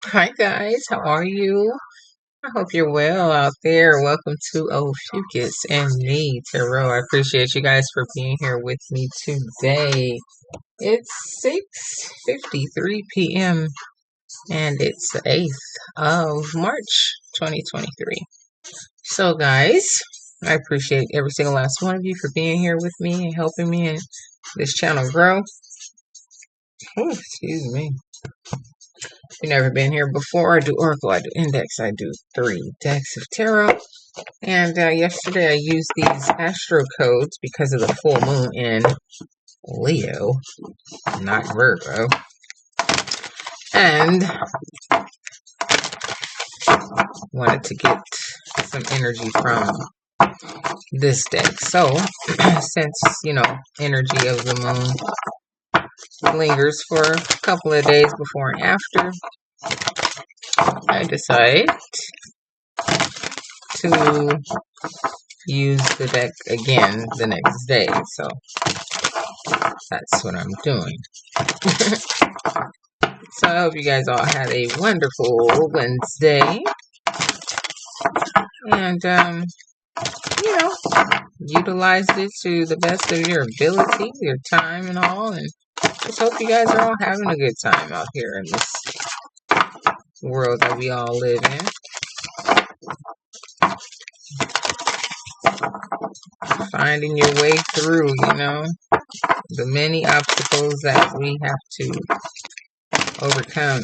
Hi guys, how are you? I hope you're well out there. Welcome to Ophiuchus and me, Tarot. I appreciate you guys for being here with me today. It's 6:53 p.m. and it's the 8th of March 2023. So guys, I appreciate every single last one of you for being here with me and helping me and this channel grow. Oh, excuse me. If you've never been here before, I do Oracle, I do Index, I do 3 decks of Tarot. And yesterday I used these Astro codes because of the full moon in Leo, not Virgo. And wanted to get some energy from this deck. So, since, energy of the moon lingers for a couple of days before and after, I decided to use the deck again the next day. So, that's what I'm doing. So I hope you guys all had a wonderful Wednesday. And, utilized it to the best of your ability, your time and all. And just hope you guys are all having a good time out here in this world that we all live in. Finding your way through, the many obstacles that we have to overcome.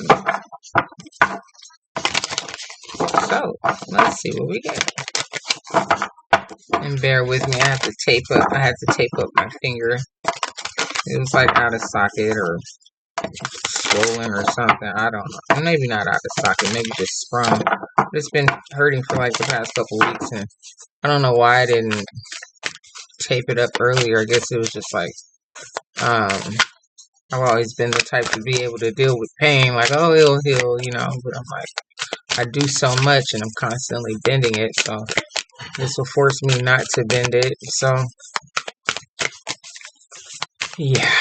So, let's see what we get. And bear with me, I had to tape up my finger. It was like out of socket or swollen or something. I don't know. Maybe not out of socket, maybe just sprung. It's been hurting for like the past couple weeks, and I don't know why I didn't tape it up earlier. I guess it was just like, I've always been the type to be able to deal with pain, like, oh, it'll heal, but I'm like, I do so much and I'm constantly bending it, so this will force me not to bend it, so yeah.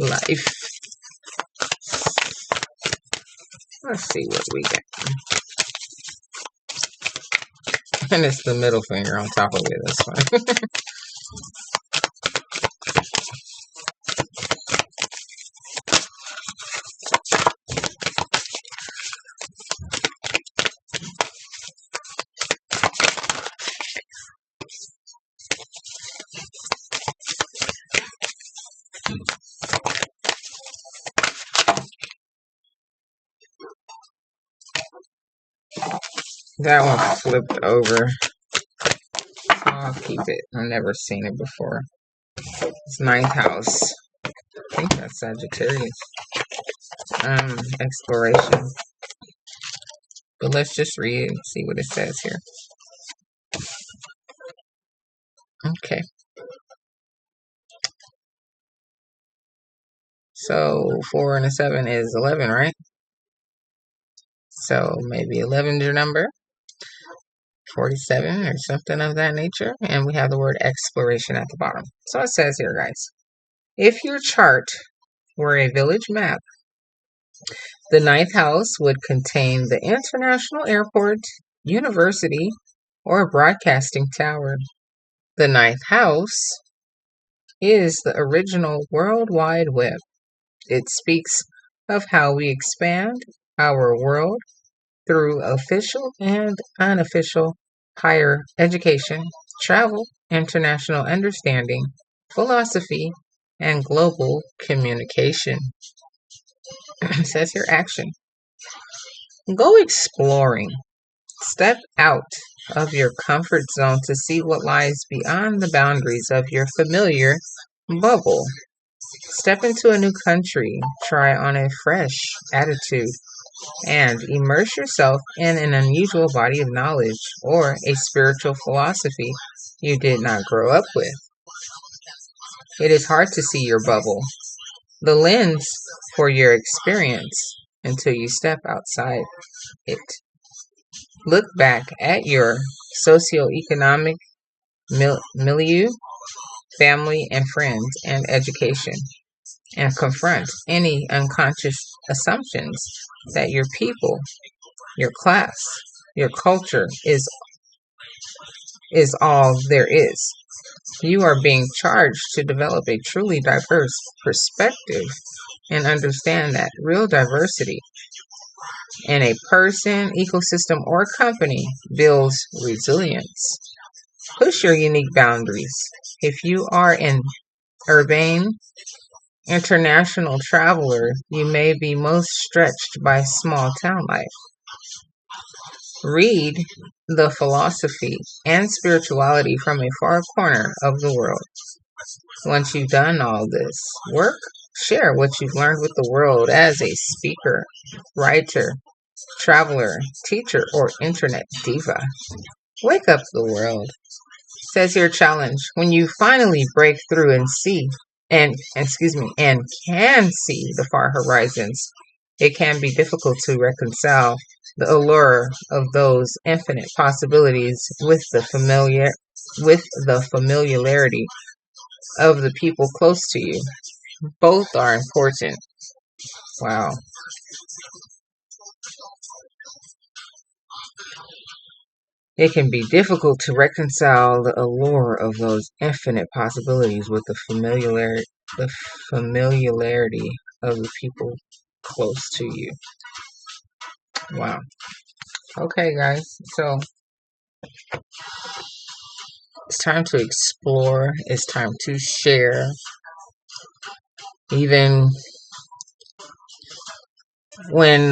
Life. Let's see what we get. And it's the middle finger on top of it, this one. That one flipped over. I'll keep it. I've never seen it before. It's 9th house. I think that's Sagittarius. Exploration. But let's just read and see what it says here. Okay. So 4 and a 7 is 11, right? So maybe 11 is your number. 47 or something of that nature. And we have the word exploration at the bottom. So it says here, guys, if your chart were a village map, the 9th house would contain the international airport, university, or broadcasting tower. The 9th house is the original World Wide Web. It speaks of how we expand our world through official and unofficial higher education, travel, international understanding, philosophy, and global communication. It says here action. Go exploring. Step out of your comfort zone to see what lies beyond the boundaries of your familiar bubble. Step into a new country, try on a fresh attitude, and immerse yourself in an unusual body of knowledge or a spiritual philosophy you did not grow up with. It is hard to see your bubble, the lens for your experience, until you step outside it. Look back at your socioeconomic milieu, family and friends, and education. and confront any unconscious assumptions that your people, your class, your culture is all there is. You are being charged to develop a truly diverse perspective and understand that real diversity in a person, ecosystem, or company builds resilience. Push your unique boundaries. If you are an urbane, international traveler, you may be most stretched by small town life. Read the philosophy and spirituality from a far corner of the world. Once you've done all this work, share what you've learned with the world as a speaker, writer, traveler, teacher, or internet diva. Wake up the world. Says here challenge. When you finally break through and see and can see the far horizons, it can be difficult to reconcile the allure of those infinite possibilities with the familiarity of the people close to you. Both are important. Wow. It can be difficult to reconcile the allure of those infinite possibilities with the familiarity of the people close to you. Wow. Okay, guys. So it's time to explore. It's time to share. Even when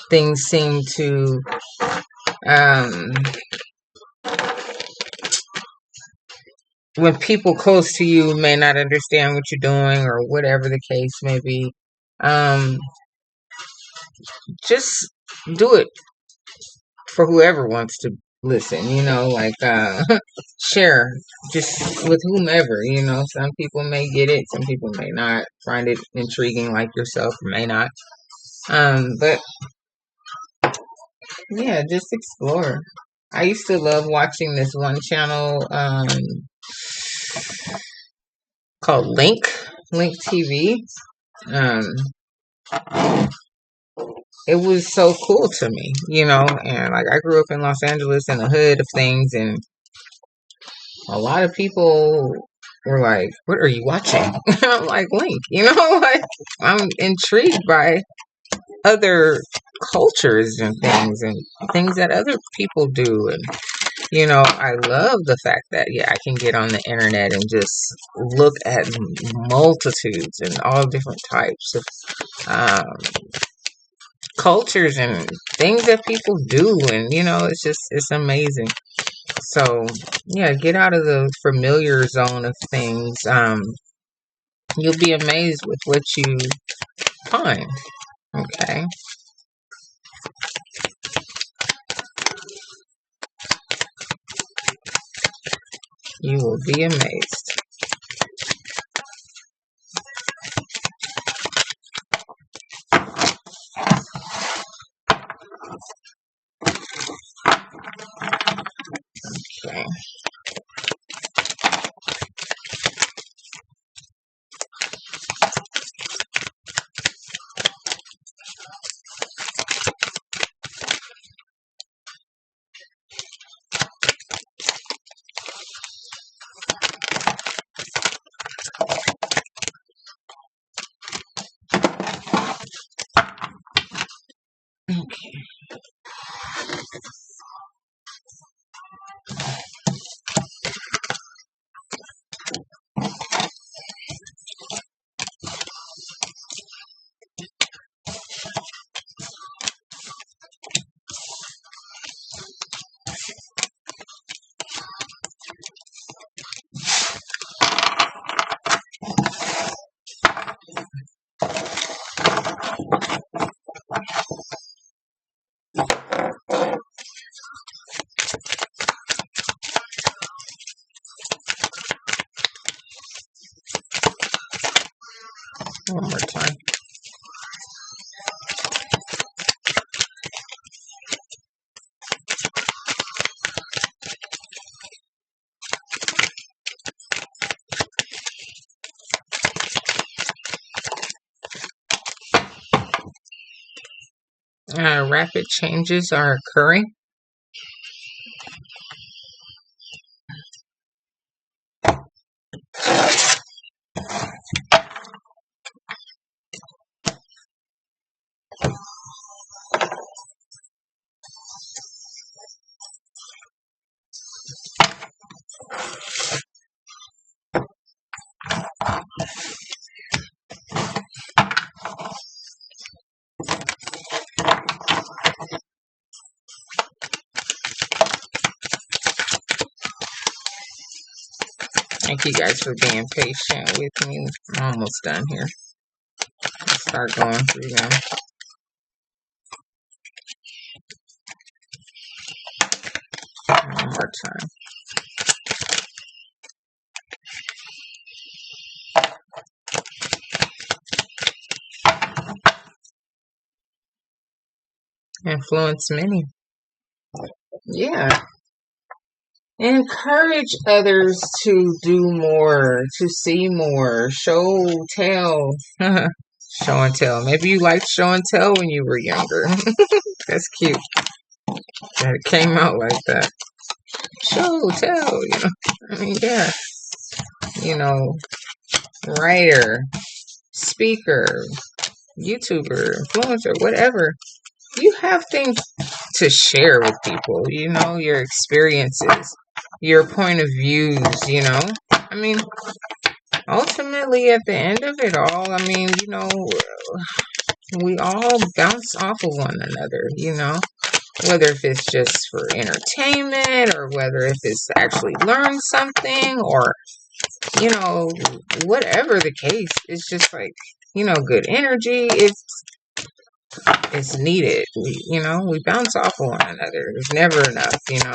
things seem to um, when people close to you may not understand what you're doing or whatever the case may be, just do it for whoever wants to listen, share just with whomever, some people may get it, some people may not find it intriguing like yourself, may not. But yeah, just explore. I used to love watching this one channel called Link TV. Um, it was so cool to me, and like I grew up in Los Angeles in the hood of things, and a lot of people were like, "What are you watching?" I'm like, "Link," like I'm intrigued by other cultures and things that other people do, and I love the fact that I can get on the internet and just look at multitudes and all different types of cultures and things that people do, and it's amazing. So yeah, get out of the familiar zone of things. You'll be amazed with what you find. Okay. You will be amazed. Okay. One more time. Rapid changes are occurring. Thank you guys for being patient with me. I'm almost done here. Let's start going through them. One more time. Influence many. Yeah. Encourage others to do more, to see more, show, tell. Show and tell. Maybe you liked show and tell when you were younger. That's cute. That it came out like that. Show, tell, you know. I mean, yeah. You know, writer, speaker, YouTuber, influencer, whatever. You have things to share with people, you know, your experiences, your point of views, you know. I mean, ultimately, at the end of it all, I mean, you know, we all bounce off of one another, you know, whether if it's just for entertainment or whether if it's to actually learn something or, you know, whatever the case. It's just like, you know, good energy is needed. We bounce off of one another. There's never enough, you know.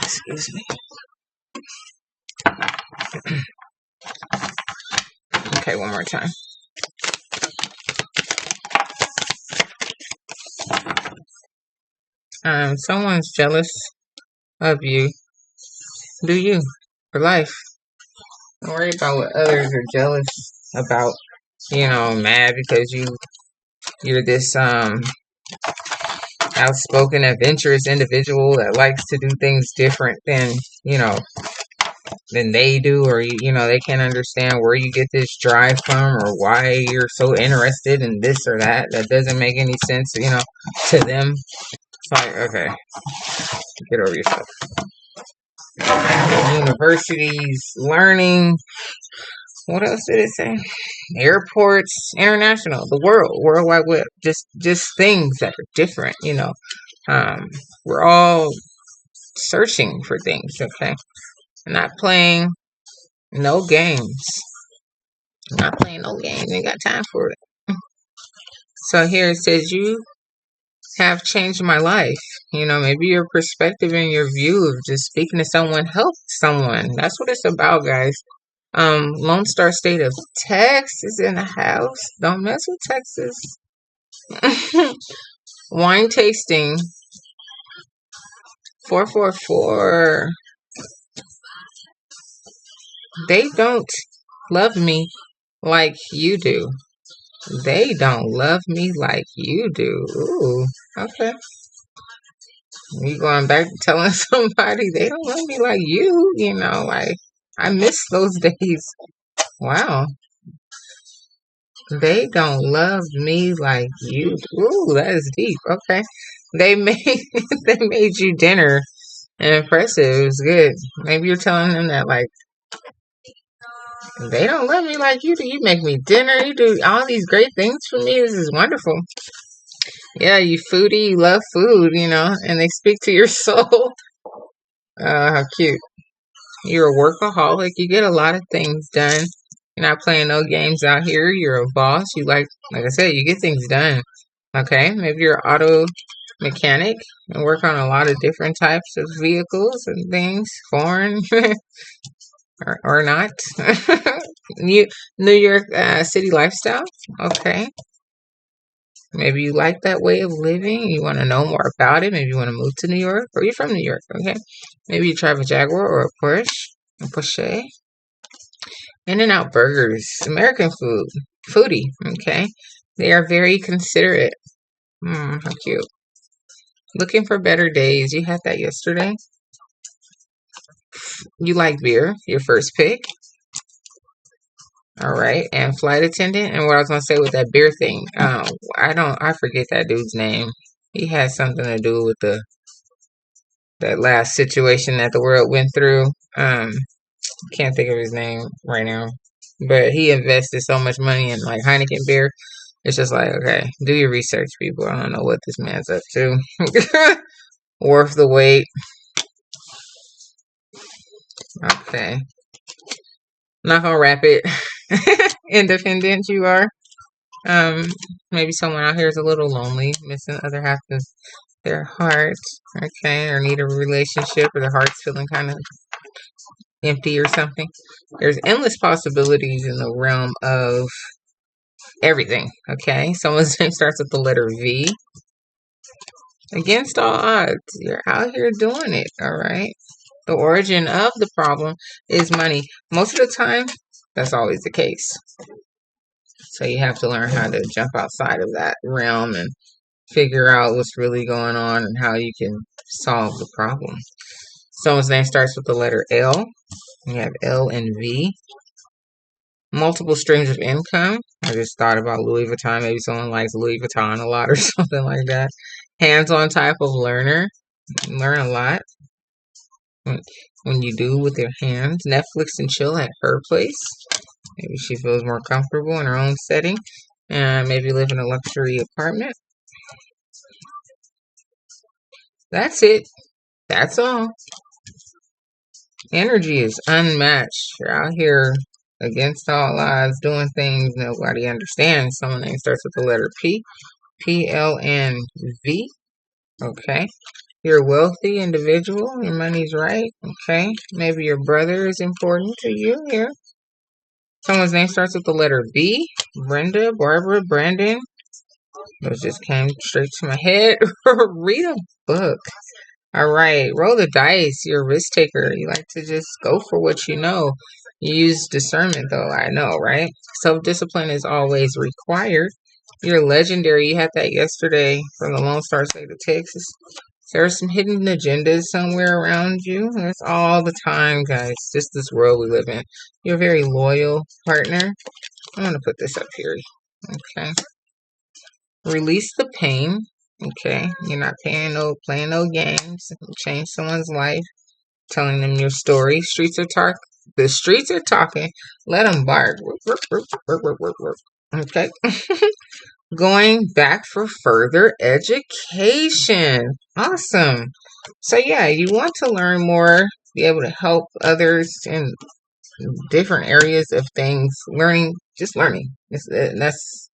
Excuse me. Okay, one more time. Someone's jealous of you. Do you for life? Don't worry about what others are jealous about. You know, mad because you're this outspoken, adventurous individual that likes to do things different than they do, or they can't understand where you get this drive from or why you're so interested in this or that. That doesn't make any sense, to them. It's like, okay, get over yourself. Universities, learning. What else did it say? Airports, international, the world, World Wide Web. Just things that are different. We're all searching for things. Okay, not playing no games. Not playing no games. Ain't got time for it. So here it says you have changed my life. Maybe your perspective and your view of just speaking to someone helped someone. That's what it's about, guys. Lone Star State of Texas in the house. Don't mess with Texas. Wine tasting. 444. They don't love me like you do. They don't love me like you do. Ooh, okay. You going back to telling somebody they don't love me like you, like I miss those days. Wow. They don't love me like you. Ooh, that is deep. Okay. They made they made you dinner and impressive. It was good. Maybe you're telling them that like they don't love me like you do. You make me dinner. You do all these great things for me. This is wonderful. Yeah, you foodie, you love food, and they speak to your soul. How cute. You're a workaholic. You get a lot of things done. You're not playing no games out here. You're a boss. You like I said, you get things done. Okay, maybe you're an auto mechanic and work on a lot of different types of vehicles and things, foreign or not. New York City lifestyle. Okay. Maybe you like that way of living. You want to know more about it. Maybe you want to move to New York, or you're from New York. Okay. Maybe you drive a Jaguar or a Porsche. A Porsche. In-N-Out burgers, American food, foodie, okay? They are very considerate. How cute. Looking for better days. You had that yesterday. You like beer, your first pick. All right. And flight attendant. And what I was going to say with that beer thing, I forget that dude's name. He had something to do with that last situation that the world went through. Can't think of his name right now. But he invested so much money in like Heineken beer. It's just like, okay, do your research, people. I don't know what this man's up to. Worth the wait. Okay. Not gonna wrap it. Independent you are. Um, Maybe someone out here is a little lonely, missing the other half of their heart. Okay, or need a relationship, or their heart's feeling kind of empty or something. There's endless possibilities in the realm of everything. Okay, someone's name starts with the letter V. Against all odds, you're out here doing it. All right. The origin of the problem is money. Most of the time, that's always the case. So you have to learn how to jump outside of that realm and figure out what's really going on and how you can solve the problem. Someone's name starts with the letter L. You have L and V. Multiple streams of income. I just thought about Louis Vuitton. Maybe someone likes Louis Vuitton a lot or something like that. Hands-on type of learner. Learn a lot when you do with your hands. Netflix and chill at her place. Maybe she feels more comfortable in her own setting. And maybe live in a luxury apartment. That's it. That's all. Energy is unmatched. You're out here against all odds doing things nobody understands. Someone name starts with the letter P. PLNV. Okay. You're a wealthy individual. Your money's right. Okay. Maybe your brother is important to you here. Someone's name starts with the letter B. Brenda, Barbara, Brandon. Those just came straight to my head. Read a book. All right. Roll the dice. You're a risk taker. You like to just go for what you know. You use discernment, though. I know, right? Self-discipline is always required. You're legendary. You had that yesterday from the Lone Star State of Texas. There are some hidden agendas somewhere around you. That's all the time, guys. Just this world we live in. You're a very loyal partner. I'm going to put this up here. Okay. Release the pain. Okay. You're not playing no games. Change someone's life. Telling them your story. The streets are talking. Let them bark. Okay. Going back for further education. Awesome. So yeah, you want to learn more, be able to help others in different areas of things. Just learning. That's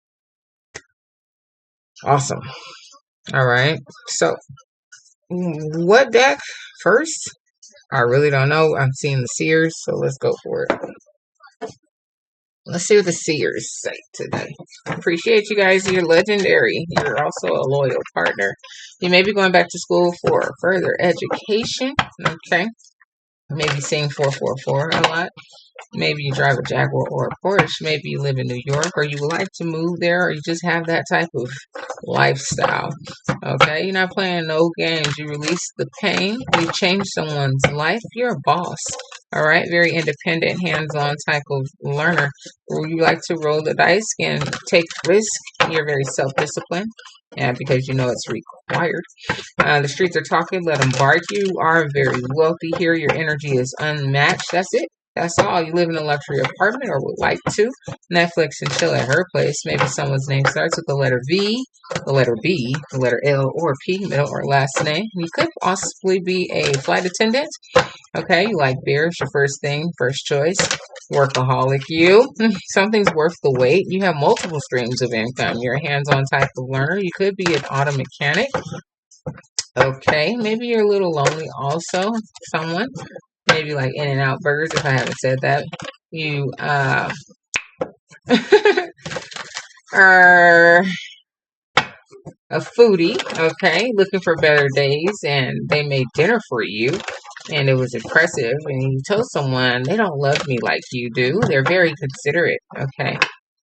awesome. All right. So what deck first? I really don't know. I'm seeing the Seers, so let's go for it. Let's see what the Seers say today. Appreciate you guys. You're legendary. You're also a loyal partner. You may be going back to school for further education. Okay. Maybe seeing 444 a lot. Maybe you drive a Jaguar or a Porsche. Maybe you live in New York or you would like to move there or you just have that type of lifestyle. Okay, you're not playing no games. You release the pain. You change someone's life. You're a boss. All right, very independent, hands-on type of learner. You like to roll the dice and take risk. You're very self-disciplined. And because you know it's required. The streets are talking. Let them bark. You are very wealthy here. Your energy is unmatched. That's it. That's all. You live in a luxury apartment or would like to. Netflix and chill at her place. Maybe someone's name starts with the letter V, the letter B, the letter L, or P, middle or last name. You could possibly be a flight attendant. Okay, you like beer. It's your first thing, first choice. Workaholic you. Something's worth the wait. You have multiple streams of income. You're a hands-on type of learner. You could be an auto mechanic. Okay, maybe you're a little lonely also. Someone. Maybe like In-N-Out burgers, if I haven't said that. You are a foodie, okay, looking for better days, and they made dinner for you. and it was impressive, and you told someone they don't love me like you do. They're very considerate, okay?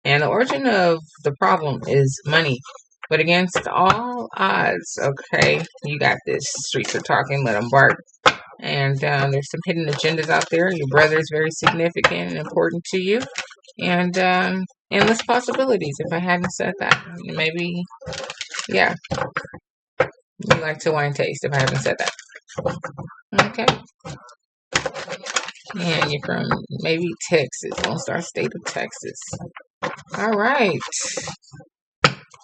And the origin of the problem is money. But against all odds, okay, you got this. Streets are talking, let them bark. And there's some hidden agendas out there. Your brother is very significant and important to you. And endless possibilities, if I hadn't said that. Maybe, yeah, you like to wine taste, if I haven't said that. Okay. And you're from maybe Texas, Lone Star State of Texas. All right.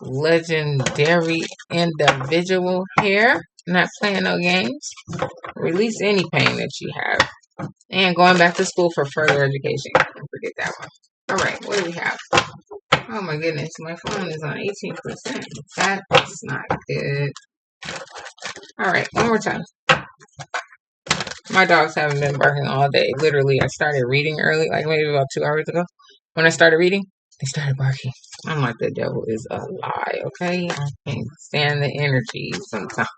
Legendary individual here. Not playing no games. Release any pain that you have. And going back to school for further education. Don't forget that one. All right. What do we have? Oh my goodness. My phone is on 18%. That's not good. All right. One more time. My dogs haven't been barking all day. Literally, I started reading early, like maybe about 2 hours ago. When I started reading, they started barking. I'm like, the devil is a lie, okay? I can't stand the energy sometimes.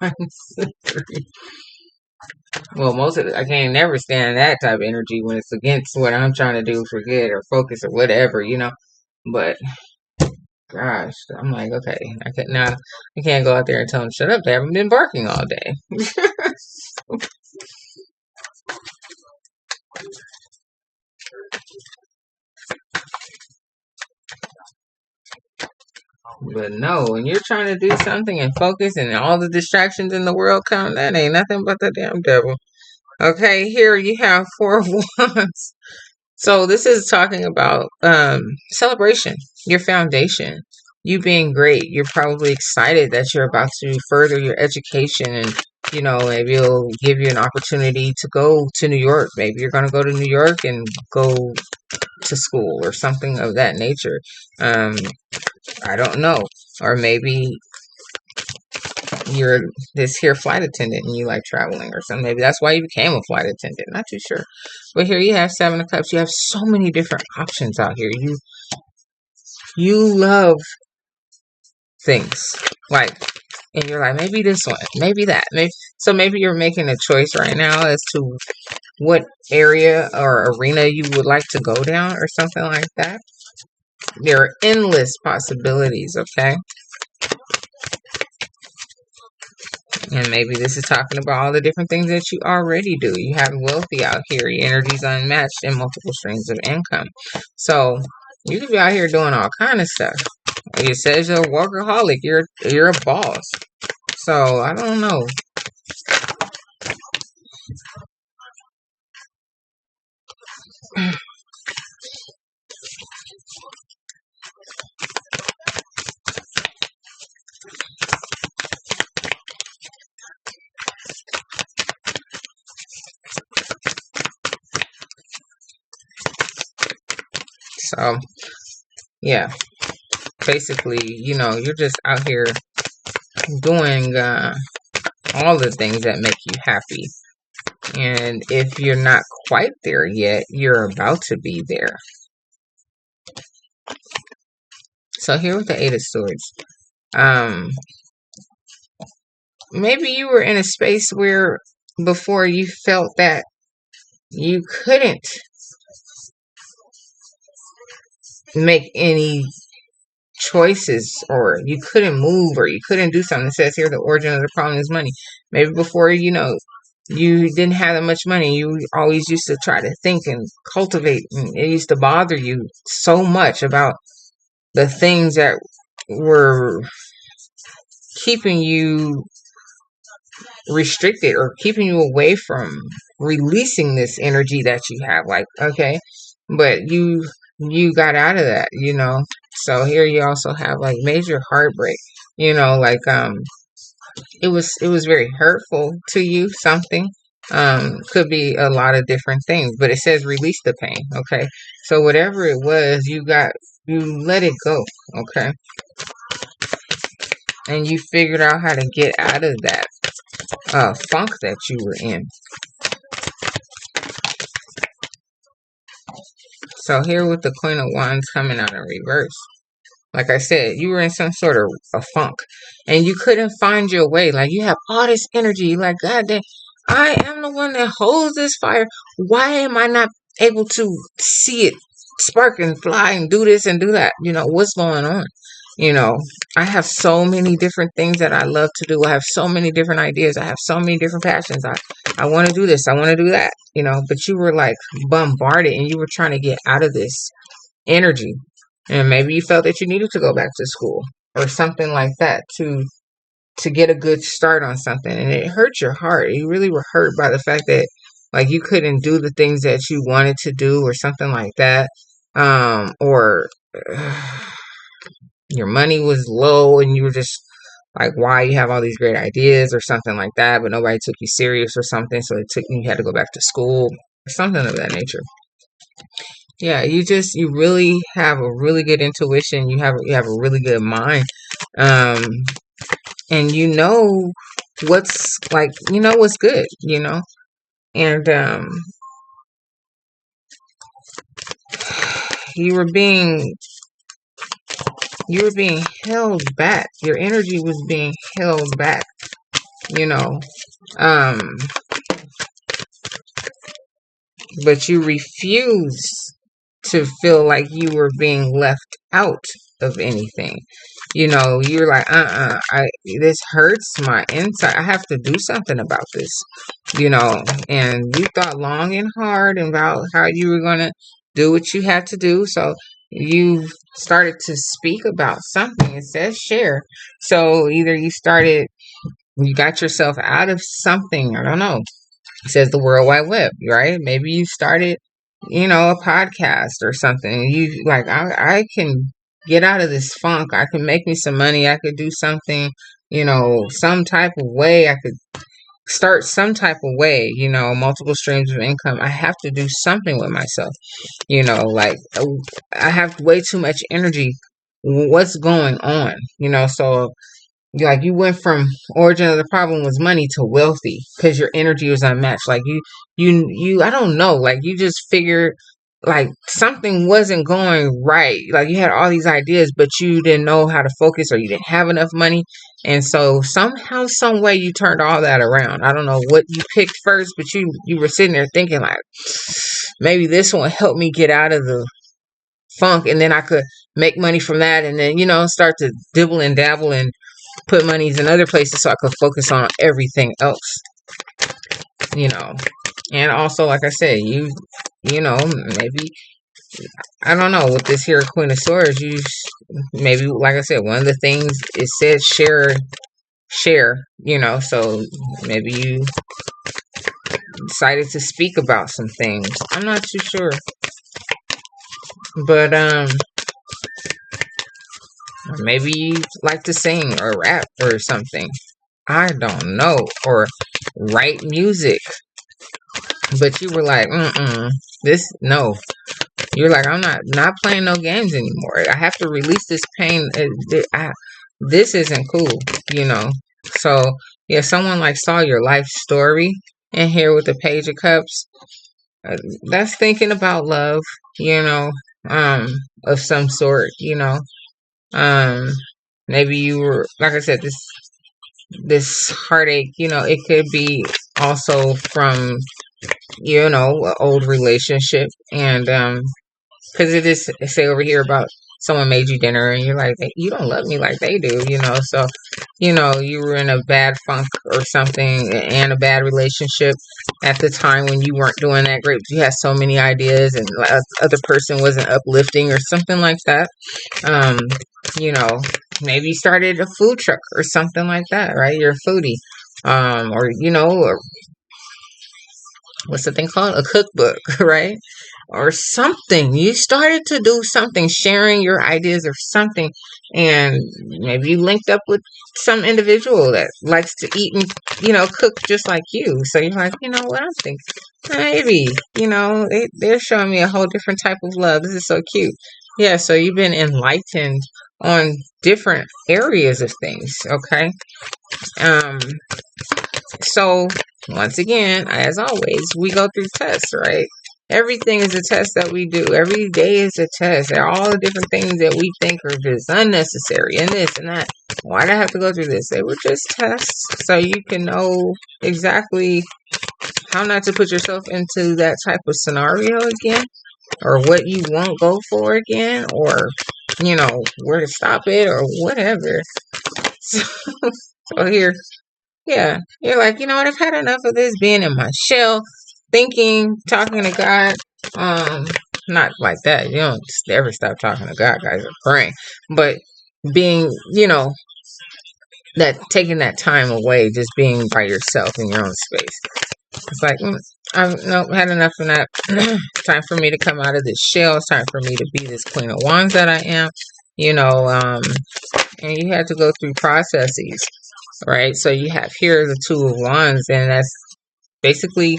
Well, most of it, I can't never stand that type of energy when it's against what I'm trying to do for good or focus or whatever, you know. But gosh, I'm like, okay, I can't go out there and tell them shut up. They haven't been barking all day. But no, when you're trying to do something and focus and all the distractions in the world come, that ain't nothing but the damn devil. Okay, here you have 4 of Wands. So this is talking about celebration, your foundation, you being great. You're probably excited that you're about to further your education, and maybe it'll give you an opportunity to go to New York. Maybe you're going to go to New York and go to school or something of that nature. I don't know. Or maybe you're this here flight attendant and you like traveling or something. Maybe that's why you became a flight attendant. Not too sure. But here you have 7 of Cups. You have so many different options out here. You love things. Like, and you're like, maybe this one, maybe that. Maybe you're making a choice right now as to what area or arena you would like to go down or something like that. There are endless possibilities, okay? And maybe this is talking about all the different things that you already do. You have wealthy out here. Your energy's unmatched and multiple streams of income. So you could be out here doing all kind of stuff. It says you're a workaholic. You're a boss. So I don't know. So yeah, basically, you're just out here doing all the things that make you happy. And if you're not quite there yet, you're about to be there. So here with the 8 of Swords, maybe you were in a space where before you felt that you couldn't make any choices, or you couldn't move, or you couldn't do something. It says here the origin of the problem is money. Maybe before, you didn't have that much money. You always used to try to think and cultivate, and it used to bother you so much about the things that were keeping you restricted or keeping you away from releasing this energy that you have. Like, okay, but you got out of that, So here you also have like major heartbreak, like it was very hurtful to you, something. Could be a lot of different things, but it says release the pain, okay? So whatever it was, you let it go, okay? And you figured out how to get out of that funk that you were in. So here with the Queen of Wands coming out in reverse. Like I said, you were in some sort of a funk and you couldn't find your way. Like, you have all this energy. Like, God damn, I am the one that holds this fire. Why am I not able to see it spark and fly and do this and do that? What's going on? I have so many different things that I love to do. I have so many different ideas. I have so many different passions. I want to do this. I want to do that, but you were like bombarded and you were trying to get out of this energy. And maybe you felt that you needed to go back to school or something like that to get a good start on something, and it hurt your heart. You really were hurt by the fact that like you couldn't do the things that you wanted to do or something like that, or your money was low and you were just like, why you have all these great ideas or something like that, but nobody took you serious or something, so you had to go back to school or something of that nature. Yeah, you really have a really good intuition. You have a really good mind. Um, and what's like, what's good, and you were being you were being held back. Your energy was being held back, you know. Um, but you refused to feel like you were being left out of anything. You're like, this hurts my inside. I have to do something about this, and you thought long and hard about how you were going to do what you had to do. So you started to speak about something. It says share. So either you got yourself out of something. I don't know. It says the World Wide Web, right? Maybe you started, a podcast or something. You like, I can get out of this funk. I can make me some money. I could do something, some type of way. I could start some type of way, multiple streams of income. I have to do something with myself, like I have way too much energy. What's going on? So you went from origin of the problem was money to wealthy because your energy was unmatched. Like you I don't know, like you just figured like something wasn't going right. Like you had all these ideas, but you didn't know how to focus or you didn't have enough money. And so somehow, some way you turned all that around. I don't know what you picked first, but you were sitting there thinking like maybe this one help me get out of the funk, and then I could make money from that, and then start to dibble and dabble and put monies in other places so I could focus on everything else, you know. And also, like I said, maybe, I don't know, with this here Queen of Swords, maybe, like I said, one of the things it said share, so maybe you decided to speak about some things. I'm not too sure. But, maybe you like to sing or rap or something. I don't know. Or write music. But you were like, no. You're like, I'm not playing no games anymore. I have to release this pain. This isn't cool, So, yeah, someone like saw your life story in here with the Page of Cups. That's thinking about love, um, of some sort, Um, maybe you were, like I said, this heartache, it could be also from, an old relationship. And because it is say over here about someone made you dinner and you're like, you don't love me like they do, so you were in a bad funk or something and a bad relationship at the time when you weren't doing that great. You had so many ideas and the other person wasn't uplifting or something like that. um you know Maybe you started a food truck or something like that, right? You're a foodie. Or or what's the thing called? A cookbook, right? Or something. You started to do something, sharing your ideas or something, and maybe you linked up with some individual that likes to eat and, cook just like you. So you're like, what I'm thinking? Maybe, they're showing me a whole different type of love. This is so cute. Yeah, so you've been enlightened on different areas of things, okay? Um, so once again, as always, we go through tests, right? Everything is a test that we do. Every day is a test. There are all the different things that we think are just unnecessary and this and that. Why do I have to go through this? They were just tests so you can know exactly how not to put yourself into that type of scenario again, or what you won't go for again, or where to stop it or whatever. So here, yeah, you're like, you know what? I've had enough of this being in my shell, thinking, talking to God. Not like that. You don't ever stop talking to God, guys, or praying, but being, that taking that time away, just being by yourself in your own space. It's like, I've had enough of that. Time for me to come out of this shell. It's time for me to be this Queen of Wands that I am. And you had to go through processes, right? So you have here the Two of Wands, and that's basically,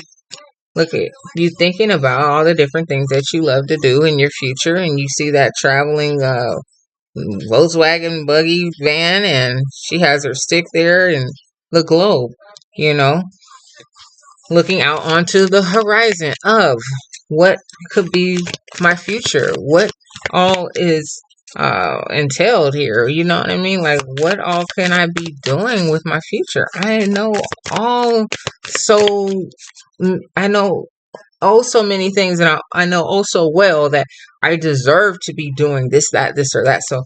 look at you thinking about all the different things that you love to do in your future, and you see that traveling Volkswagen buggy van, and she has her stick there and the globe, you know, looking out onto the horizon of what could be my future, what all is entailed here. You know what I mean? Like, what all can I be doing with my future? I know all so I know oh so many things, and I know oh so well that I deserve to be doing this, that, this, or that. So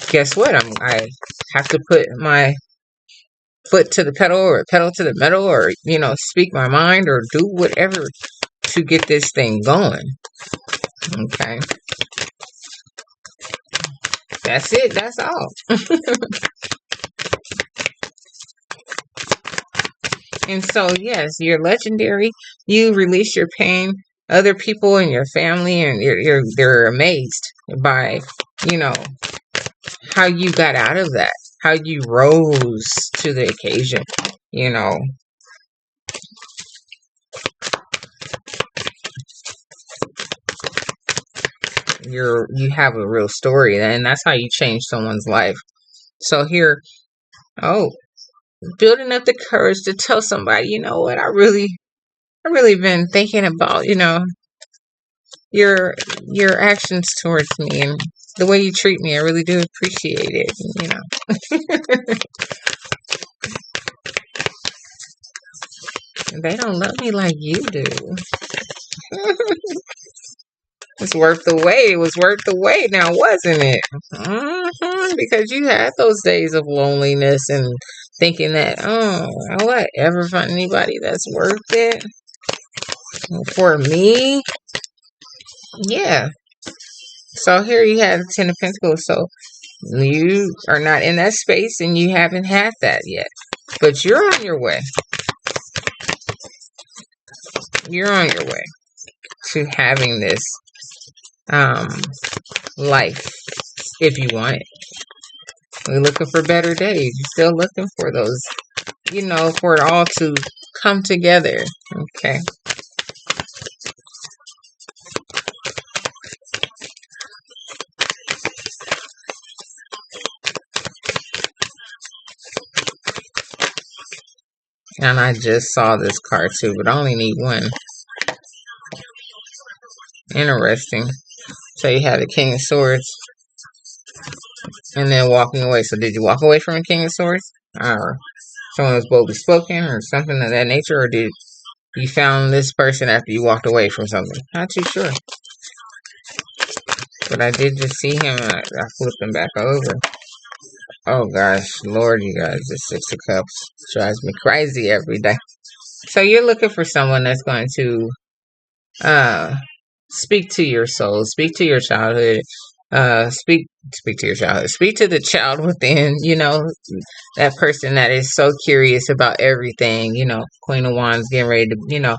guess what? I have to put my foot to the pedal, or pedal to the metal, or speak my mind, or do whatever to get this thing going. Okay, that's it. That's all. And so, yes, you're legendary. You release your pain. Other people in your family, and they're amazed by how you got out of that, how you rose to the occasion. You have a real story, and that's how you change someone's life. So here, oh, building up the courage to tell somebody, you know what, I really been thinking about, your actions towards me and the way you treat me. I really do appreciate it. They don't love me like you do. It's worth the wait. It was worth the wait now, wasn't it? Because you had those days of loneliness and thinking that, will I ever find anybody that's worth it for me? Yeah. So here you have the Ten of Pentacles. So you are not in that space, and you haven't had that yet. But you're on your way. You're on your way to having this life, if you want it. We're looking for better days. Still looking for those, for it all to come together. Okay. And I just saw this card too, but I only need one. Interesting. So you had the King of Swords, and then walking away. So did you walk away from a King of Swords? Or someone was boldly spoken, or something of that nature? Or did you found this person after you walked away from something? Not too sure. But I did just see him, and I flipped him back over. Oh gosh, Lord, you guys, the Six of Cups drives me crazy every day. So you're looking for someone that's going to speak to your soul, speak to your childhood, speak to your childhood, speak to the child within, that person that is so curious about everything, Queen of Wands getting ready to,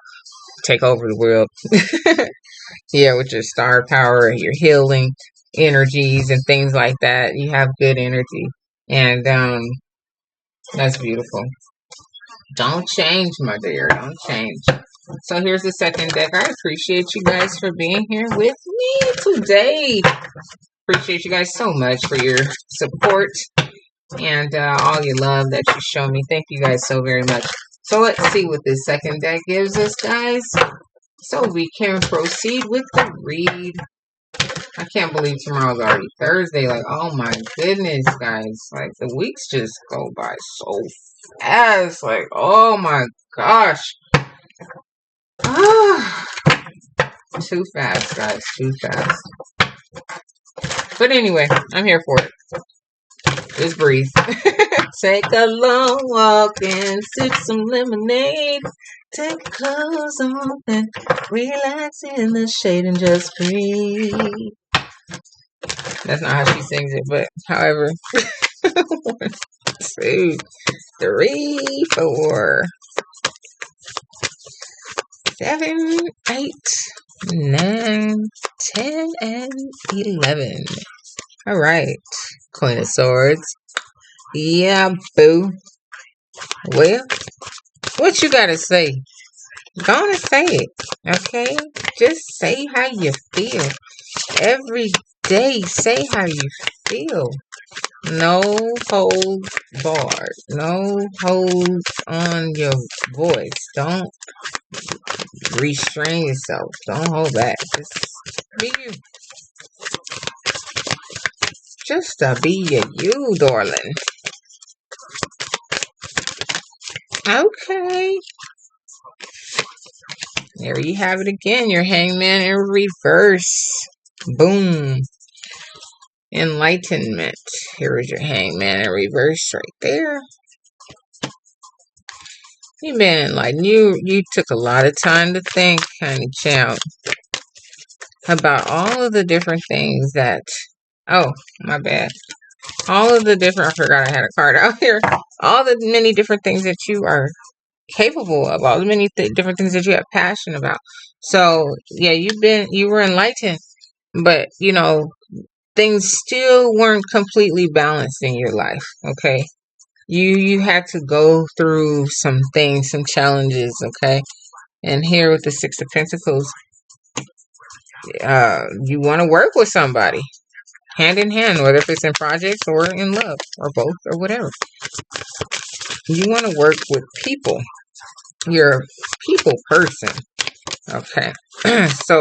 take over the world. Yeah, with your star power and your healing energies and things like that. You have good energy. And that's beautiful. Don't change, my dear. Don't change. So here's the second deck. I appreciate you guys for being here with me today. Appreciate you guys so much for your support and all your love that you show me. Thank you guys so very much. So let's see what this second deck gives us, guys. So we can proceed with the read. I can't believe tomorrow's already Thursday. Like, oh my goodness, guys. Like, the weeks just go by so fast. Like, oh my gosh. Ah, too fast, guys. Too fast. But anyway, I'm here for it. Just breathe. Take a long walk and sip some lemonade. Take clothes off and relax in the shade and just breathe. That's not how she sings it, but however. 1, 2, 3, 4, 7, 8, 9, 10, and 11. All right. Queen of Swords. Yeah, boo. Well, what you gotta say? Go on and say it, okay? Just say how you feel. Every day, say how you feel. No holds barred. No holds on your voice. Don't restrain yourself. Don't hold back. Just be you. Just be you, darling. Okay. There you have it again. Your hangman in reverse. Boom. Enlightenment. Here is your hangman in reverse right there. You've been enlightened. You took a lot of time to think, honey champ, about all of the different things that, oh, my bad. All of the different, I forgot I had a card out here. All the many different things that you are capable of, all the many different things that you have passion about. So, yeah, you were enlightened, but, things still weren't completely balanced in your life, okay? You had to go through some things, some challenges, okay? And here with the Six of Pentacles, you want to work with somebody, hand in hand, whether if it's in projects or in love, or both, or whatever. You want to work with people. You're a people person, okay? So,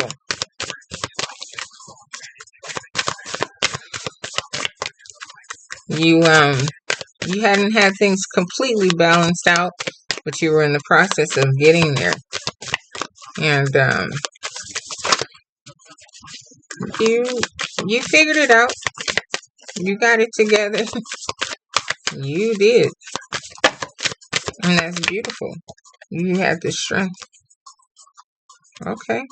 you hadn't had things completely balanced out, but you were in the process of getting there. And you figured it out. You got it together. You did. And that's beautiful. You had the strength. Okay.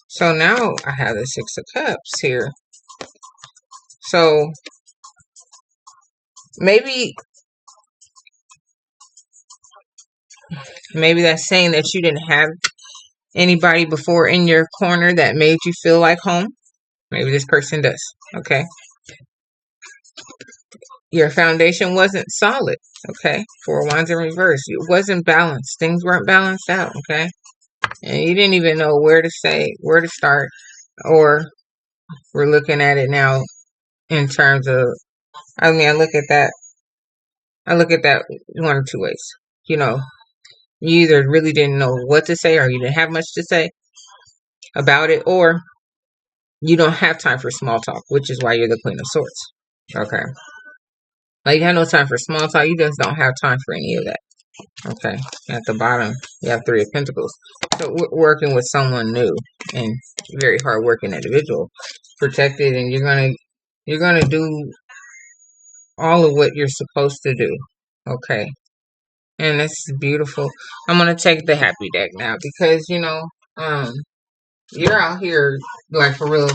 So now I have the Six of Cups here. So maybe that's saying that you didn't have anybody before in your corner that made you feel like home. Maybe this person does. Okay. Your foundation wasn't solid. Okay. Four of Wands in reverse. It wasn't balanced. Things weren't balanced out. Okay. And you didn't even know where to start, or we're looking at it now in terms of, I look at that one or two ways. You either really didn't know what to say, or you didn't have much to say about it, or you don't have time for small talk, which is why you're the Queen of Swords. Okay. Like, you have no time for small talk. You just don't have time for any of that. Okay. At the bottom, you have Three of Pentacles. So we're working with someone new and very hard-working individual, protected, and you're gonna do all of what you're supposed to do. Okay. And it's beautiful. I'm gonna take the happy deck now because you're out here like for real,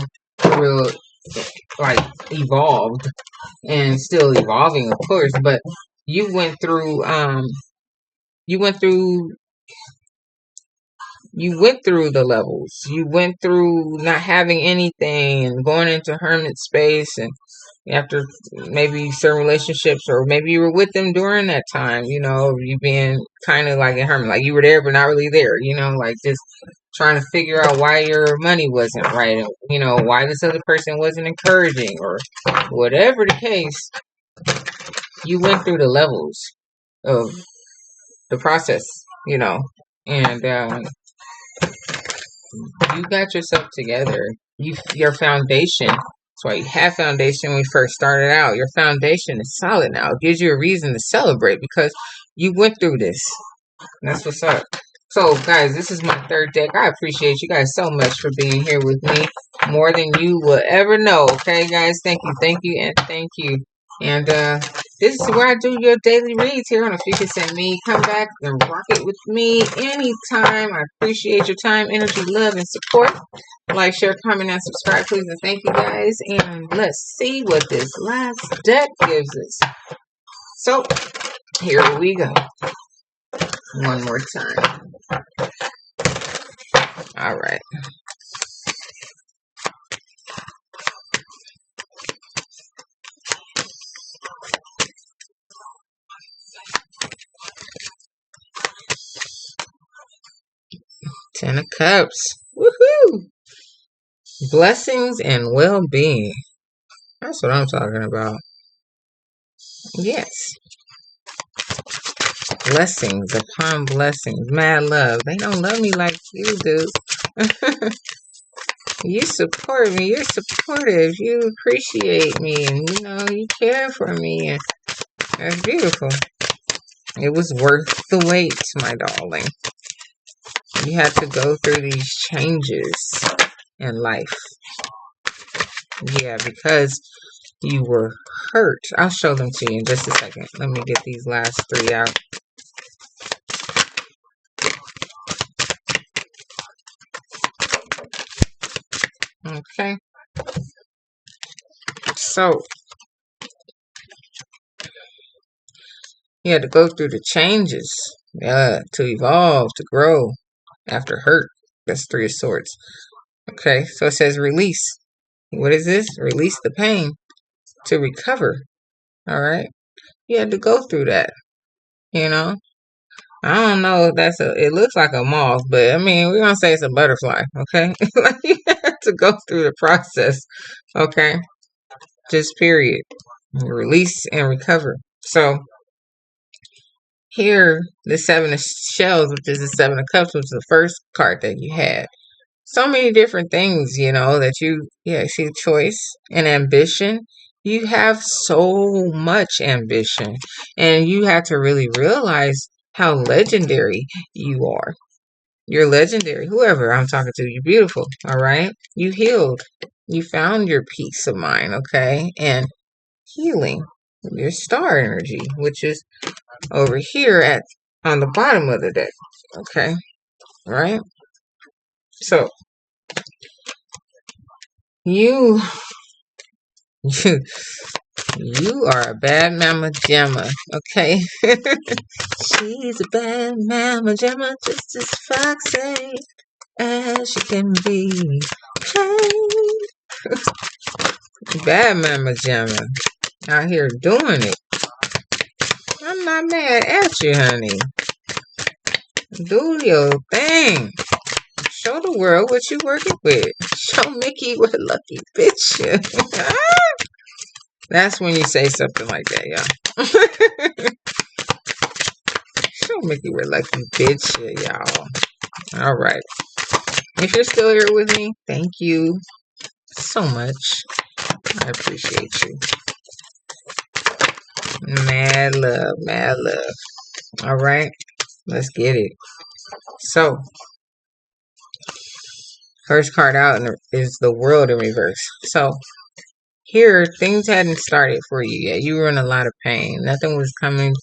like evolved and still evolving, of course. But you went through the levels. You went through not having anything and going into hermit space, and after maybe certain relationships, or maybe you were with them during that time, you being kind of like a hermit, like you were there but not really there, like just trying to figure out why your money wasn't right, and why this other person wasn't encouraging, or whatever the case. You went through the levels of the process, and You got yourself together. Your foundation. That's why you have foundation when we first started out. Your foundation is solid now. It gives you a reason to celebrate because you went through this. That's what's up. So, guys, this is my third deck. I appreciate you guys so much for being here with me. More than you will ever know. Okay, guys? Thank you, and thank you. And this is where I do your daily reads here on Ophiuchus and Me. Come back and rock it with me anytime. I appreciate your time, energy, love, and support. Like, share, comment, and subscribe, please. And thank you, guys. And let's see what this last deck gives us. So, here we go. One more time. All right. Ten of Cups. Woohoo! Blessings and well-being. That's what I'm talking about. Yes. Blessings upon blessings. Mad love. They don't love me like you do. You support me. You're supportive. You appreciate me. And, you care for me. And that's beautiful. It was worth the wait, my darling. You had to go through these changes in life. Yeah, because you were hurt. I'll show them to you in just a second. Let me get these last three out. Okay. So, you had to go through the changes. Yeah, to evolve, to grow after hurt. That's Three of Swords. Okay, so it says release. What is this? Release the pain to recover. All right. You had to go through that. I don't know if it looks like a moth, but I mean, we're going to say it's a butterfly. Okay. Like you have to go through the process. Okay. Just period. Release and recover. So here, the Seven of Shells, which is the Seven of Cups, was the first card that you had. So many different things, that see choice and ambition. You have so much ambition, and you have to really realize how legendary you are. You're legendary. Whoever I'm talking to, you're beautiful. All right. You healed. You found your peace of mind. Okay. And healing your star energy, which is over here on the bottom of the deck. Okay. Right. So you are a bad mama jamma, okay? She's a bad mama jamma, just as foxy as she can be. Bad mama jamma, out here doing it. I'm not mad at you, honey. Do your thing. Show the world what you working with. Show Mickey what lucky bitch. That's when you say something like that, y'all. Show Mickey what lucky bitch, y'all. All right. If you're still here with me, thank you so much. I appreciate you. Mad love, mad love. All right. Let's get it. So, first card out is the World in reverse. So, here, things hadn't started for you yet. You were in a lot of pain. Nothing was coming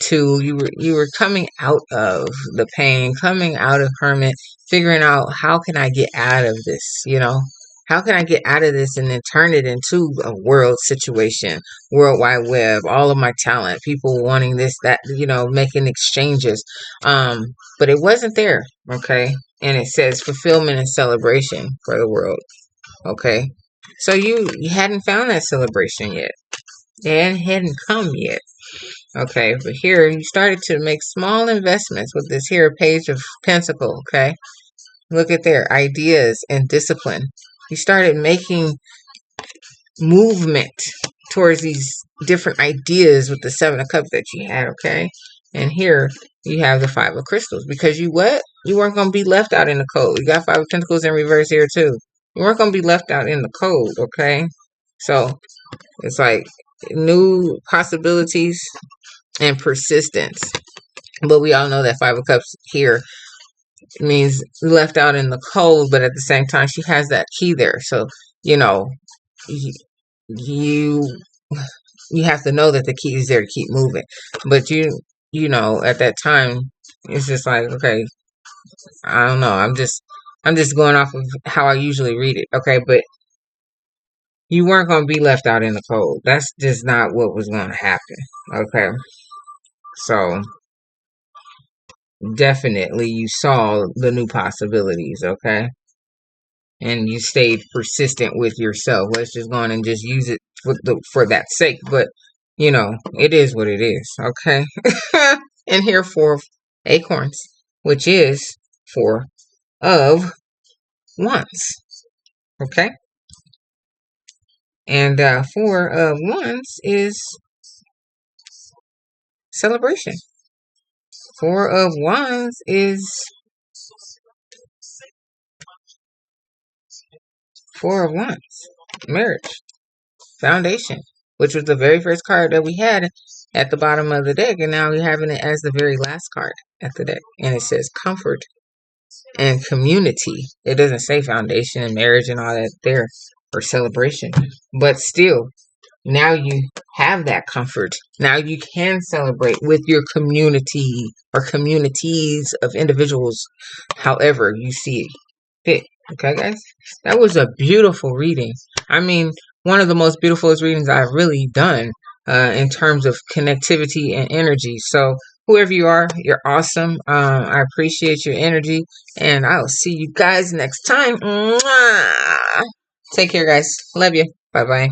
to you were coming out of the pain, coming out of hermit, figuring out how can I get out of this, how can I get out of this and then turn it into a world situation, World Wide Web, all of my talent, people wanting this, that, making exchanges. But it wasn't there, okay? And it says fulfillment and celebration for the world, okay? So you hadn't found that celebration yet. It hadn't come yet. Okay, but here you started to make small investments with this here Page of Pentacle, okay? Look at there, ideas and discipline. You started making movement towards these different ideas with the Seven of Cups that you had, okay? And here you have the Five of Crystals because you what? You weren't going to be left out in the cold. You got Five of Pentacles in reverse here too. You weren't going to be left out in the cold, okay? So it's like new possibilities and persistence. But we all know that Five of Cups here means left out in the cold, but at the same time, she has that key there. So, you know, you you have to know that the key is there to keep moving. But you know, at that time, it's just like, okay, I don't know. I'm just going off of how I usually read it. Okay, but you weren't going to be left out in the cold. That's just not what was going to happen. Okay. So definitely you saw the new possibilities, okay? And you stayed persistent with yourself. Let's just go on and just use it for that sake. But you know, it is what it is, okay? And here for acorns, which is Four of Wands, okay? And Four of Wands is celebration. Four of Wands is marriage, foundation, which was the very first card that we had at the bottom of the deck, and now we're having it as the very last card at the deck, and it says comfort and community. It doesn't say foundation and marriage and all that there, or celebration, but still, now you have that comfort. Now you can celebrate with your community or communities of individuals, however you see fit. Okay, guys? That was a beautiful reading. I mean, one of the most beautiful readings I've really done in terms of connectivity and energy. So, whoever you are, you're awesome. I appreciate your energy, and I'll see you guys next time. Mwah! Take care, guys. Love you. Bye-bye.